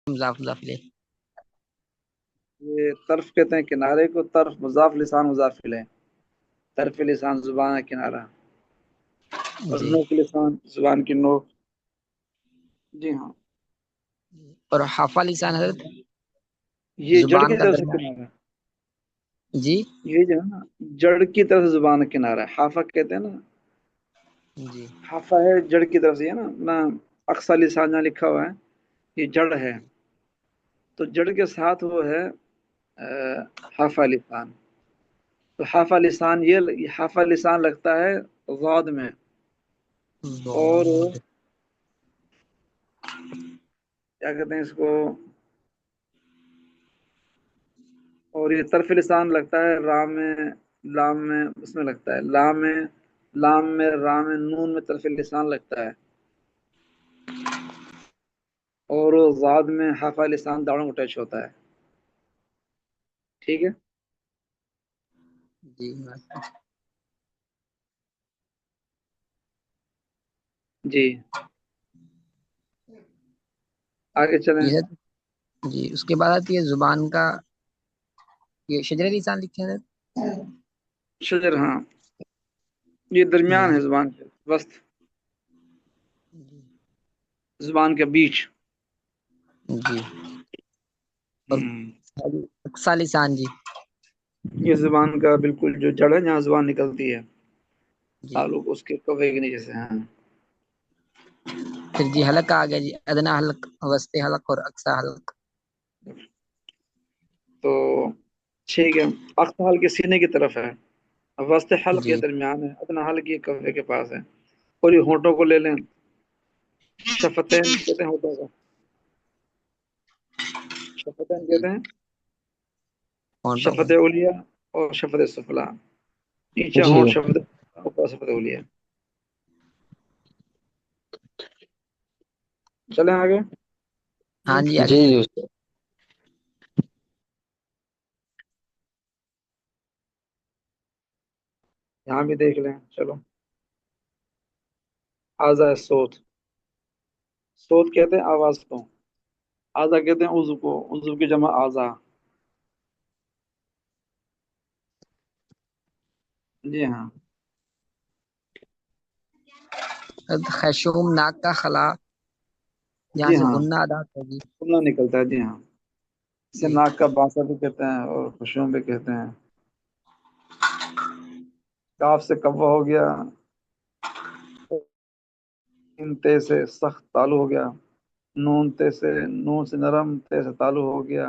مضاف مضاف الیہ؟ یہ طرف کہتے ہیں کنارے کو، طرف مضاف لسان مضاف الیہ، طرف لسان زبان کا کنارہ، اور جی نوک لسان زبان کی نوک. جی ہاں، اور حافہ لسان حضرت یہ جڑ زبان کی کا طرف سے درمیان. کنارہ ہے. جی یہ جو ہے نا جڑ کی طرف سے زبان کا کنارہ ہے، حافہ کہتے ہیں نا. جی حافہ ہے جڑ کی طرف سے، ہے نا نا اقصی لسان جہاں لکھا ہوا ہے یہ جڑ ہے، تو جڑ کے ساتھ وہ ہے حافہ لسان. تو حافہ لسان، یہ حافہ لسان لگتا ہے ضاد میں، اور ضاد. کیا کہتے ہیں اس کو، اور یہ طرف لسان لگتا ہے رام میں، لام میں، اس میں لگتا ہے لام میں، لام میں، رام میں، نون میں طرف لسان لگتا ہے، اور ضاد میں حافہ لسان داڑھوں کو ٹچ ہوتا ہے. ٹھیک ہے. جی جی آگے چلیں. یہ جی اس کے بعد آتی ہے زبان کا یہ شجر لسان لکھے ہیں. شجر، ہاں یہ درمیان جی ہے زبان کے وسط، جی زبان کے بیچ. جی اور ہم، اقصی لسان جی. یہ زبان کا بالکل جو جڑ ہے جہاں زبان نکلتی ہے، جی تعلق اس کے کوے کے نیچے سے. ہاں پھر جی حلق آ گیا جی، ادنا حلق، وسط حلق اور اقصی حلق. تو ٹھیک ہے، اقصی حلق کے سینے کی طرف ہے، وسط حلق کے جی درمیان ہے، ادنا حلق یہ کوے کے پاس ہے. اور یہ ہونٹوں کو لے لیں، شفتین کہتے ہیں ہونٹوں کو، شفتین جی کہتے ہیں ہونٹوں کو. شفت اولیاء اور شفت سفلا. نیچے جی ہونٹ شفت، اوپر شفت اولیاء. چلیں آگے. ہاں جی آگے جی چلیں. جی یہاں بھی دیکھ لیں. چلو، آزا صوت، صوت کہتے ہیں آواز کو، آزا کہتے ہیں عضو کو، عضو کی جمع آزا. جی ہاں. خیشوم ناک کا خلا جہاں جی سے ہاں، غنہ ادا ہوگی. سننا نکلتا ہے. جی ہاں، اسے جی ناک کا باسا بھی کہتے ہیں اور خشوم بھی کہتے ہیں. کاف سے کوا ہو گیا، ان تے سے سخت تالو ہو گیا، نون تے سے، نون سے نرم، تے سے تالو ہو گیا،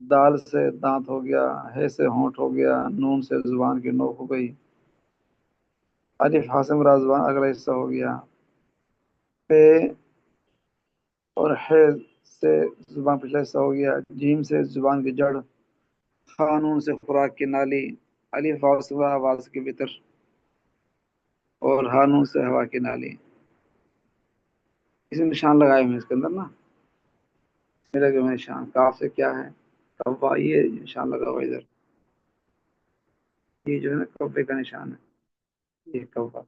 دال سے دانت ہو گیا، ہے سے ہونٹ ہو گیا، نون سے زبان کی نوک ہو گئی، الف حاسم را زبان اگلا حصہ ہو گیا، پہ اور ہے سے زبان پچھلا حصہ ہو گیا، جیم سے زبان کی جڑ، خانون سے خوراک کی نالی، الف واو سے آواز کی بطر، اور ہانون سے ہوا کی نالی. اس میں نشان لگائے ہوئے ہیں اس کے اندر نا، میرا جو نشان کاف سے کیا ہے کوا، یہ نشان لگا ہوا ہے ادھر، یہ جو ہے نا کبے کا نشان ہے، یہ کوا،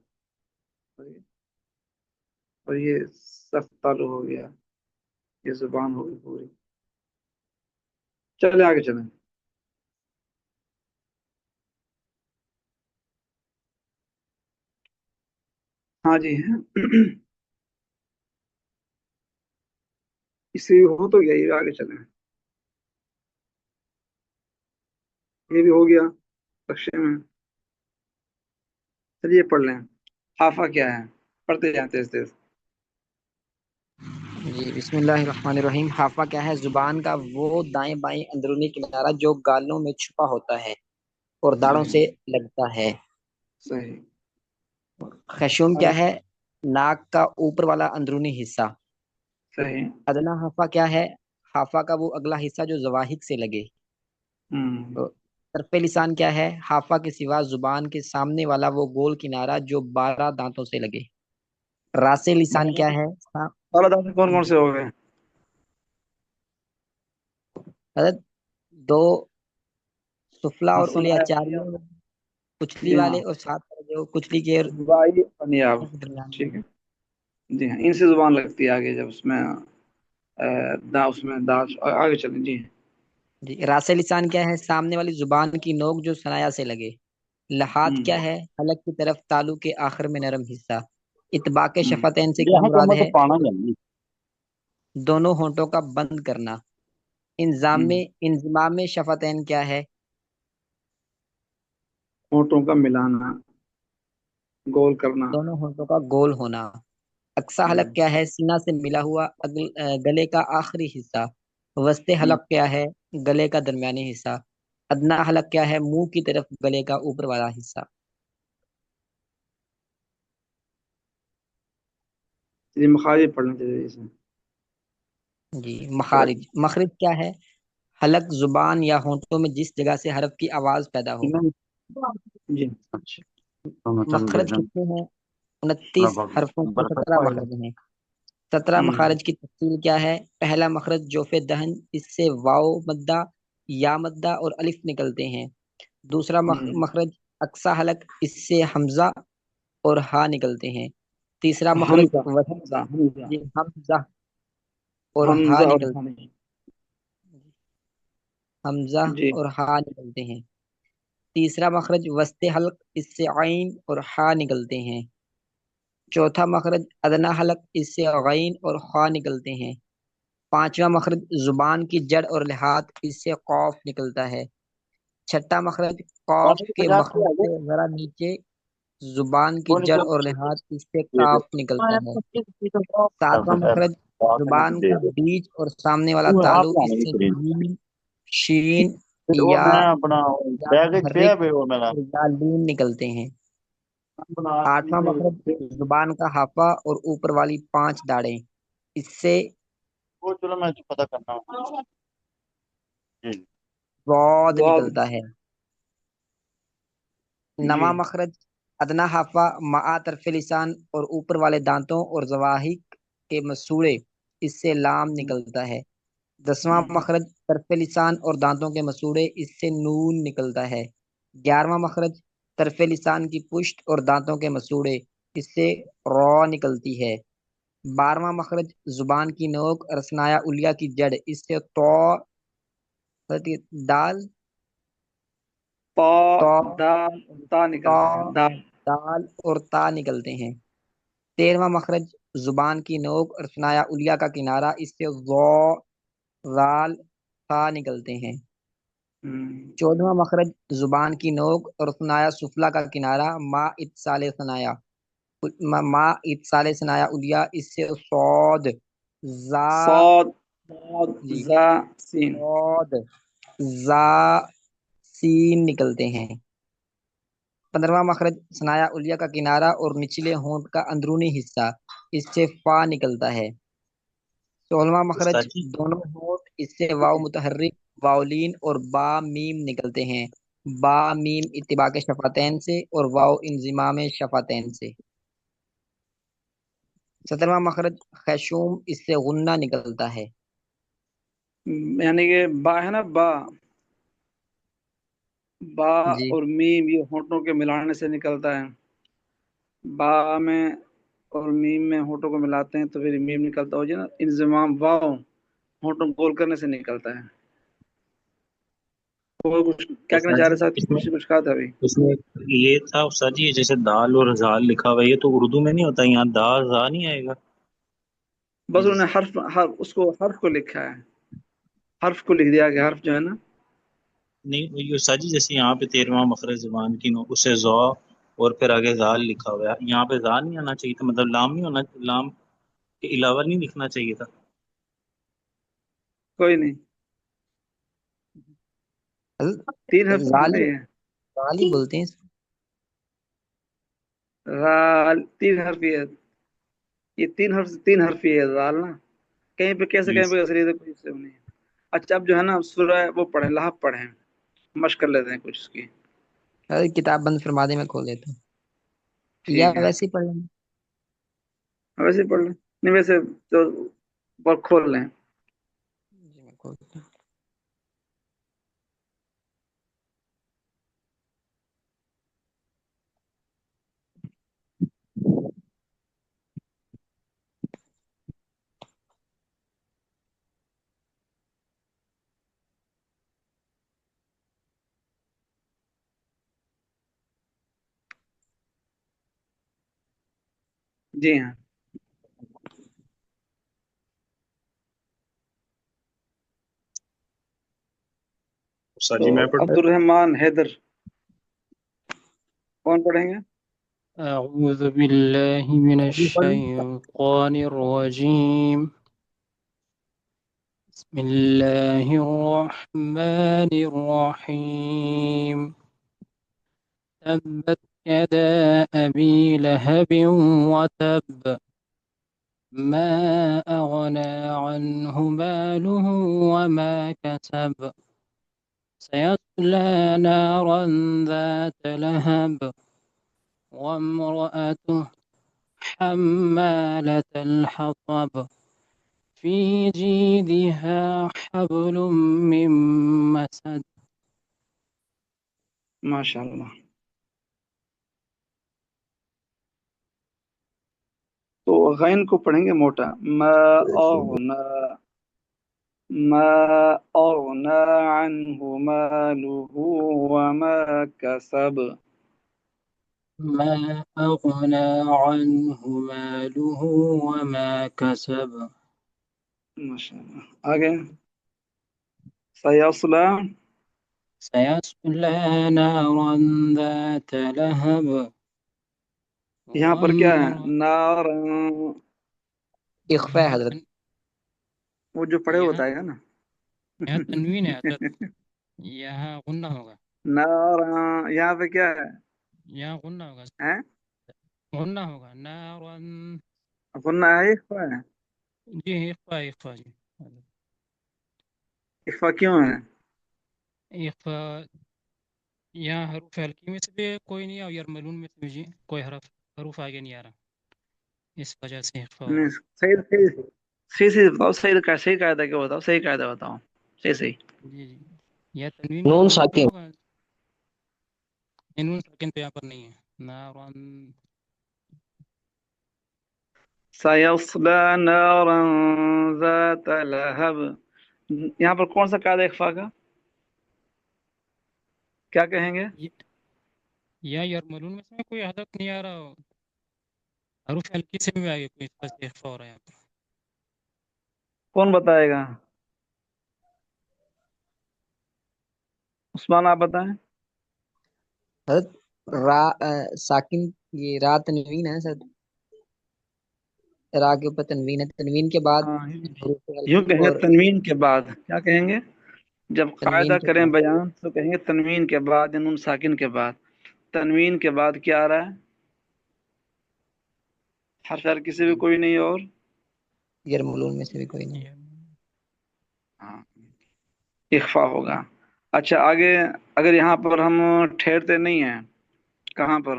اور یہ سخت تالو ہو گیا، یہ زبان ہوگی پوری. چلے آگے چلیں. ہاں جی اس سے ہو تو گیا، یہ آگے چلیں. یہ بھی ہو گیا نقشے میں. چلیے پڑھ لیں. حافہ کیا ہے؟ پڑھتے جائیں تیز تیز. جی بسم اللہ الرحمن الرحیم. حافہ کیا ہے؟ زبان کا وہ دائیں بائیں اندرونی کنارہ جو گالوں میں چھپا ہوتا ہے اور داڑھوں صحیح سے لگتا ہے. صحیح. خشوم آگے. کیا ہے؟ ناک کا اوپر والا اندرونی حصہ. صحیح. ادنا حافہ کیا ہے؟ حافہ کا وہ اگلا حصہ جو زواحق سے لگے. ہم، طرف لسان کیا ہے؟ حافہ کے سوا زبان کے سامنے والا وہ گول کنارہ جو 12 دانتوں سے لگے. راس لسان کیا ہے؟ بالا دانت کون کون سے ہو گئے؟ حضرت دو سفلا ہاں اور سنا الیا، ہے. چار کچلی جی ہاں، والے اور سات جو کچلی کے وائی انیاب. درمیان. ٹھیک ہے. جی ہاں، ان سے زبان لگتی ہے آگے جب اس میں دا اس میں دال آگے چلیں جی. جی راس لسان کیا ہے؟ سامنے والی زبان کی نوک جو ثنایا سے لگے. لحات ہوں، کیا ہے؟ حلق کی طرف تالو کے آخر میں نرم حصہ. اتباق ہوں. شفتین سے کیا یہاں تو مراد مت ہے؟ پانا جلدی. دونوں ہونٹوں کا بند کرنا. انضام ہوں. میں انضمام میں شفتین کیا ہے؟ ہونٹوں کا ملانا، گول کرنا. دونوں ہونٹوں کا گول ہونا. اقصی ہوں. حلق کیا ہے؟ سینہ سے ملا ہوا گلے کا آخری حصہ. وسط ہوں. حلق کیا ہے؟ گلے کا درمیانی حصہ. ادنا حلق کیا ہے؟ منہ کی طرف گلے کا اوپر والا حصہ. یہ مخارج پڑھنا چاہیے اسے. جی مخارج. مخرج کیا ہے؟ حلق زبان یا ہونٹوں میں جس جگہ سے حرف کی آواز پیدا ہو. جی. اچھا تو میں چل مخرج گیا کتنے ہیں؟ 29 حرفوں کے 17 مخرج ہیں. 17 ہوں. مخارج کی تفصیل کیا ہے؟ پہلا مخرج جوف دہن، اس سے واو مدہ، یا مدہ اور الف نکلتے ہیں. دوسرا ہوں. مخرج اقصی حلق، اس سے حمزہ اور ہا نکلتے ہیں. تیسرا مخرج حمزہ حمزہ حمزہ یہ حمزہ اور ہا حمزہ اور نکلتے حمزہ. ہیں. حمزہ جی. اور ہا نکلتے ہیں. تیسرا مخرج وسط حلق، اس سے عین اور ہا نکلتے ہیں. چوتھا مخرج ادنا حلق، اس سے غین اور خا نکلتے ہیں. پانچواں مخرج زبان کی جڑ اور لحاظ، اس سے قوف نکلتا ہے. چھٹا مخرج قاف پانچ کے پچاس کی مخرج آ گئے سے ذرا نیچے، زبان کی کون جڑ کون اور لحاظ، اس سے کاف نکلتا ہے. ساتواں مخرج زبان کا بیچ اور سامنے والا تالو، آپ اس لانے سے کی جیم، شین، وہ یا میں اپنا یا بیگ متحرک پیا پہ وہ میرا اور یا لین نکلتے ہیں. آٹھواں مخرج زبان کا ہافا اور اوپر والی 5 داڑیں، اس سے وہ چلو میں تو پتہ کرنا ہوں. جی ضاد واو. نکلتا ہے. جی. نواں مخرج ادنا ہافا مع طرف لسان اور اوپر والے دانتوں اور زواحق کے مسوڑے، اس سے لام نکلتا ہے. 10واں مخرج طرف لسان اور دانتوں کے مسوڑے، اس سے نون نکلتا ہے. 11واں مخرج طرف لسان کی پشت اور دانتوں کے مسوڑے، اس سے رو نکلتی ہے. 12واں مخرج زبان کی نوک رسنایا الیا کی جڑ، اس سے تو دال پا تو دال تا تا نکلتے ہیں دال. دال اور تا نکلتے ہیں. 13واں مخرج زبان کی نوک اور ثنایا الیا کا کنارہ، اس سے ضو زال فا نکلتے ہیں. ہوں. 14واں مخرج زبان کی نوک اور ثنایا سفلا کا کنارہ، ما اتصال ثنایا ما اتصال ثنایا الیا، اس سے صاد زا صاد صاد جی زا سین. صاد زا سین نکلتے ہیں. 15واں مخرج ثنایا الیا کا کنارہ اور نچلے ہونٹ کا اندرونی حصہ، اس سے فا نکلتا ہے. 16واں مخرج استاد جی دونوں ہونٹ، اس سے واو متحرک، واولین اور با میم نکلتے ہیں. با میم اتباع کے شفتین سے اور واو انضمام شفتین سے. 17واں مخرج خیشوم، اس سے غنہ نکلتا ہے. یعنی کہ با ہے نا، با با جی اور میم یہ ہونٹوں کے ملانے سے نکلتا ہے. با میں اور میم میں ہونٹوں کو ملاتے ہیں تو پھر میم نکلتا ہو جائے نا. انضمام واو ہونٹوں کو گول کرنے سے نکلتا ہے. اور کچھ کیا کہنا استاد چاہ جی رہے صاحب؟ کچھ کچھ کہا تھا ابھی. اس میں یہ تھا استاد جی جیسے دال اور زال لکھا ہوا ہے یہ تو اردو میں نہیں ہوتا یہاں دا زا نہیں آئے گا بس یہ انہوں نے جیسے حرف اس کو حرف کو لکھا ہے. حرف کو لکھ دیا کہ حرف جو ہے نا. نہیں یہ استاد جی جیسے یہاں پہ 13واں مخرج زبان کی نو اسے زو اور پھر آگے زال لکھا ہوا ہے یہاں پہ زال نہیں آنا چاہیے تھا مطلب لام نہیں ہونا لام کے علاوہ نہیں لکھنا چاہیے تھا کوئی نہیں. 3 حرف تو غالی ہوتے ہیں. غالی بولتے ہیں اس کو. غال 3 حرف ہی ہے. یہ 3 حرف ہی ہے غال نا. کہیں پہ کیسے جی کہیں پہ اصلی کوئی سے نہیں. اچھا اب جو ہے نا سورہ وہ پڑھیں لحب پڑھیں مشق کر لیتے ہیں کچھ اس کی. ارے کتاب بند فرما دے، میں کھول لیتا ہوں. یا ٹھیک ہے ویسے ہی پڑھ لیں. ویسے ہی پڑھ لیں. نہیں ویسے تو کھول لیں. جی میں کھولتا ہوں. جی ہاں استاد تو جی میں پڑھوں؟ عبد الرحمن حیدر کون پڑھیں گے؟ أعوذ بالله من الشيطان الرجيم بسم الله الرحمن الرحيم تبت يدا أبي لهب وتب ما أغنى عنه ماله وما كسب سيصلى نارا ذات لهب وامرأته حمالة الحطب في جيدها حبل من مسد ماشاء اللہ. تو غین کو پڑھیں گے موٹا. ما اغنا عنه ماله وما كسب. ما أغنى عنه ماله وما كسب ماشاء اللہ. آگے سیصلہ سيصلى نارا ذات لهب یہاں پر کیا ہے؟ وامرأة نار اخفاء ہے حضرت. وہ جو پڑھے یہاں ہوتا ہے نا یہاں تنوین ہے حضرت، یہاں غنہ ہوگا، نار یہاں پہ کیا ہے؟ یہاں غنہ ہوگا، ہیں؟ غنہ ہوگا نارا. غنہ ہے اخفا ہے؟ جی اخفاء اخفاء جی اخفا کیوں ہے؟ اخفاء. یہاں حروف حلقی میں سے بھی کوئی نہیں ہے اور یرملون میں سے بھی جی کوئی حروف آگے نہیں آ رہا، اس وجہ سے اخفاء ہو رہا نہیں، صحیح صحیح صحیح صحیح بتاؤ. صحیح قاعدہ کیا بتاؤ. صحیح قاعدہ بتاؤ. صحیح صحیح. ہے. جی جی یا تنوین نون مضموم پہ ساکن. ہوگا، نون ساکن پہ یہاں پر نہیں ہے. نارن سیصلى نارا ذات لہب. یہاں پر کون سا قاعدہ اخفا کا؟ کیا کہیں گے؟ یا یرملون میں سے کوئی حدث نہیں آ رہا، حروف حلقی سے بھی آگے کوئی اس وجہ سے اخفاء ہو رہا ہے یہاں پر. کون بتائے گا؟ عثمان آپ بتائیں. حضرت را ساکن، یہ را تنوین ہے سر، را کے اوپر تنوین ہے، تنوین کے بعد ہاں حروف یوں ہلکی کہیں گے اور تنوین کے بعد. کیا کہیں گے جب تنوین قاعدہ کے کریں بعد بیان؟ تو کہیں گے تنوین کے بعد یا نون ساکن کے بعد. تنوین کے بعد کیا آ رہا ہے؟ حرف حلقی سے بھی کوئی نہیں اور یرملون میں سے بھی کوئی نہیں. ہاں اخفا ہوگا. اچھا آگے اگر یہاں پر ہم ٹھہرتے نہیں ہیں، کہاں پر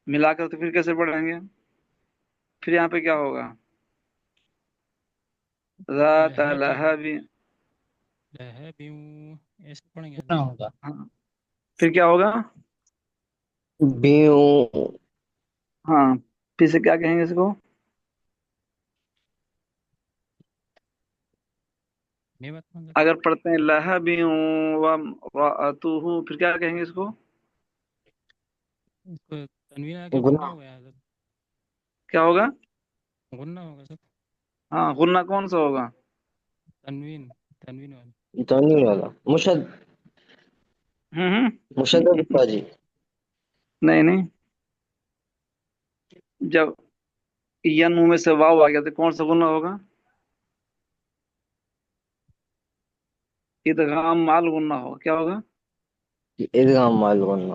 ملا کر تو پھر کیسے پڑھیں گے؟ پھر یہاں پہ کیا ہوگا؟ ذات لہب. لہب ایسے پڑھیں گے غنہ ہوگا. ہاں پھر کیا ہوگا؟ بیوں. ہاں پھر سے کیا کہیں گے اس کو؟ نہیں بتا اگر پڑھتے ہیں لہب وامرأتہ پھر کیا کہیں گے اس کو؟ اس کو تنوین آ کے گناہ. غنہ ہو گیا حضرت، کیا ہوگا؟ غنہ ہوگا سر. ہاں غنہ کون سا ہوگا؟ تنوین تنوین والا. تنوین والا ہوں مشدد باجی. نہیں نہیں، جب ین منہ میں سے واو آ گیا تو کون سا غنہ ہوگا؟ ادغام مال غنہ ہوگا. کیا ہوگا؟ ادغام مال غنہ.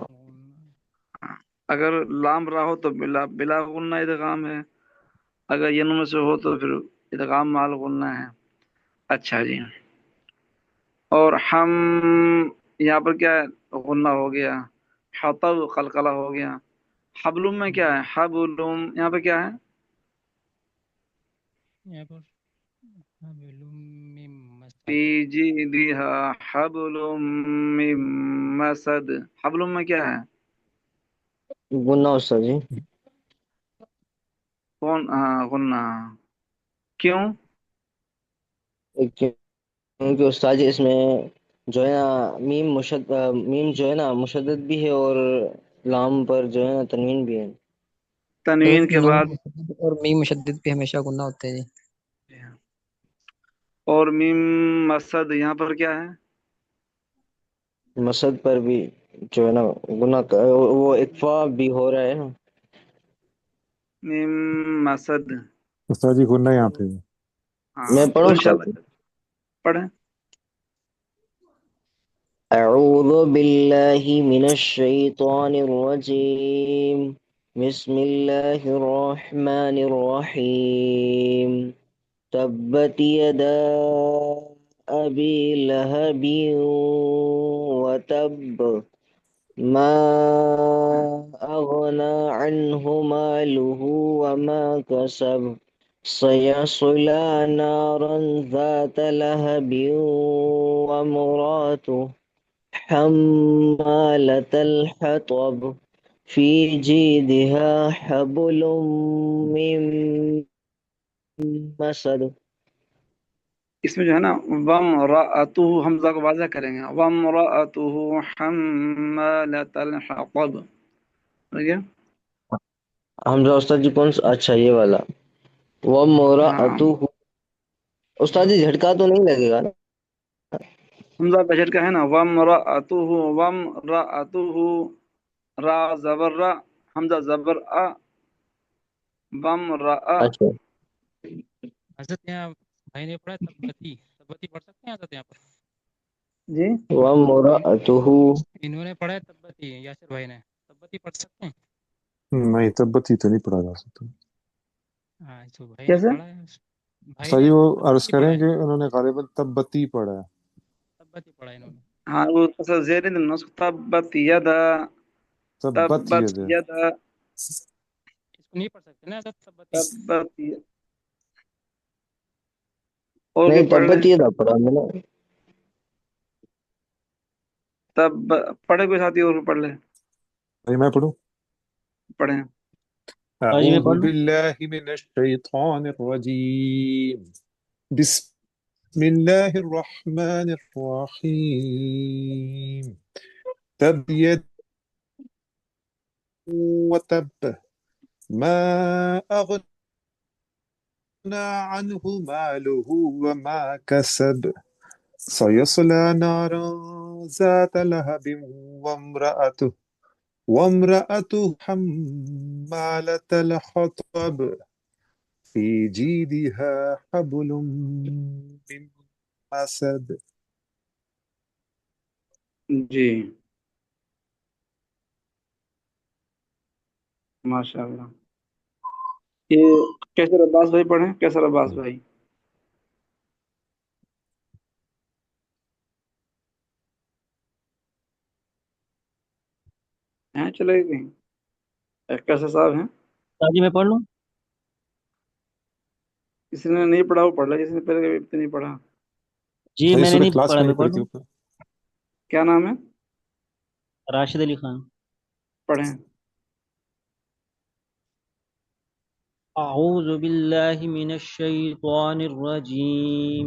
اگر لام را ہو تو بلا غنہ ادغام ہے، اگر ین میں سے ہو تو پھر ادغام مال غنہ ہے. اچھا جی. اور ہم یہاں پر کیا ہے؟ غنہ ہو گیا. حطب قلقلہ ہو گیا. حبلم میں کیا ہے؟ حبلم یہاں پہ کیا ہے؟ یہاں پر حبل من مسد. فی جیدہا حبل من مسد. حبلم میں کیا ہے؟ گناہ استاد جی. کون؟ ہاں غنہ. کیوں؟ کیونکہ استاد جی اس میں جو ہے نا میم جو ہے نا مشدد بھی ہے اور لام پر جو ہے نا تنوین بھی ہے. تنوین کے نون بعد مشدد اور میم مشدد پہ ہمیشہ گنا ہوتے ہیں جی اور میم مسد یہاں پر کیا ہے؟ مسد پر بھی جو ہے نا گناہ وہ اکفا بھی ہو رہا ہے نا. میم مسد استاد جی گننا یہاں پہ ہے۔ ہاں میں تو پڑھوں استاد انشاءاللہ جی؟ پڑھیں. أعوذ بالله من الشيطان الرجيم. بسم الله الرحمن الرحيم. تبت يدا أبي لهب وتب ما أغنى عنه ماله وما كسب سيصلى نارا ذات لهب وامرأته حمالة الحطب في جيدها حبل من مسد. اس میں جو ہے نا وَامْرَأَتُهُ حمزہ کو واضح کریں گے. وَامْرَأَتُهُ حَمَّالَةَ الْحَطَبِ ٹھیک ہے. حمزہ استاد جی کون سا؟ اچھا یہ والا. ہاں وَامْرَأَتُهُ استاد جی جھٹکا تو نہیں لگے گا نا؟ حمزہ بجٹ کا ہے نا. وَامْرَأَتُهُ وَامْرَأَتُهُ را زبر را حمزہ زبر آ وَامْرَأَ. اچھا حضرت یہاں بھائی نے پڑھا تبتی، تبتی پڑھ سکتے ہیں حضرت یہاں پر؟ جی وَامْرَأَتُهُ انہوں نے پڑھا ہے تبتی، یاسر بھائی نے تبتی پڑھ سکتے ہیں؟ نہیں تبتی تو نہیں پڑھا جا سکتا ہاں تو بھائی نے کیسے؟ پڑھا ہے، بھائی استاد نے جی وہ عرض تبتی کریں پڑھا ہے، کہ انہوں نے غالباً تبتی پڑھا ہے تبتی پڑھا ہے انہوں نے. ہاں وہ اصل زیر نسخ تبت یدا تبت تبت ید ہے یدا اس کو نہیں پڑھ سکتے نا حضرت تبتی؟ تبت یدا. اور کوئی نہیں پڑھ لیں. تبت یہ تھا پڑھا میں نے. تب پڑھے کوئی ساتھی اور پڑھ لیں. نہیں میں پڑھوں پڑھیں. آج میں اعوذ پڑھ لوں. باللہ من الشیطان الرجیم بسم اللہ الرحمن الرحیم تب ید وتب ما اغنى عنه ماله وما كسب سيصلى نارا ذات لهب وامرأته حمالة الحطب في جيدها حبل من مسد. جی ماشاء اللہ. یہ کیسر عباس بھائی پڑھیں. کیسر عباس بھائی ہیں چلے گئے کہیں. کیسر صاحب ہیں. آج میں پڑھ لوں. کسی نے نہیں پڑھا وہ پڑھ لیا. کسی نے پہلے کبھی نہیں پڑھا. جی صحیح میں نے سورہ نہیں اخلاص پڑھا، میں میں نہیں پڑھ پڑھی تھی لوں. اوپر کیا نام ہے؟ راشد علی خان. پڑھیں. اعوذ باللہ من الشیطان الرجیم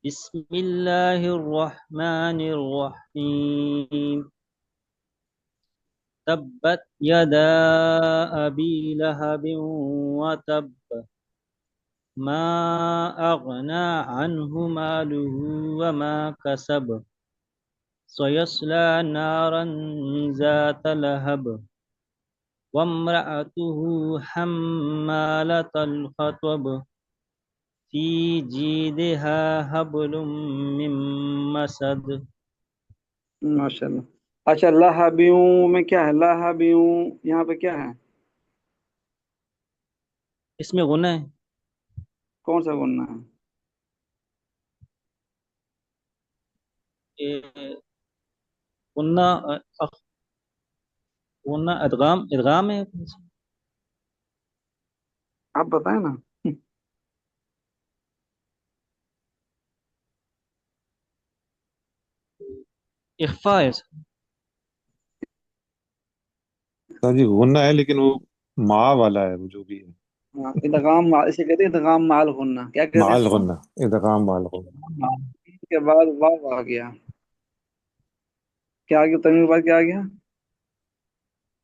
بسم اللہ الرحمن الرحیم تبت یدا ابی لہب وتب ما اغنى عنه ماله وما كسب سيصلى نارا ذات لهب وامرأته حمالة الحطب في جيدها حبل من مسد. ماشاء اللہ. اچھا لہبیوں میں کیا ہے؟ لہبیوں یہاں پہ کیا ہے؟ اس میں غنہ ہے. کون سا گننا ہے؟ یہ غنہ غنہ ادغام ادغام ہے. آپ بتائیں نا. اخفاء ہے. استاد جی غنہ ہے لیکن وہ مع والا ہے وہ جو بھی ہے ہاں، ادغام اسے کہتے ہیں ادغام مال غنہ. کیا کہتے مع ہیں اس کو؟ الغنہ ادغام مع الغنہ. اس کے بعد واو آ گیا. کیا آ گیا؟ تنوین کے بعد کیا آ گیا؟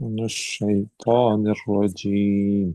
من الشيطان الرجيم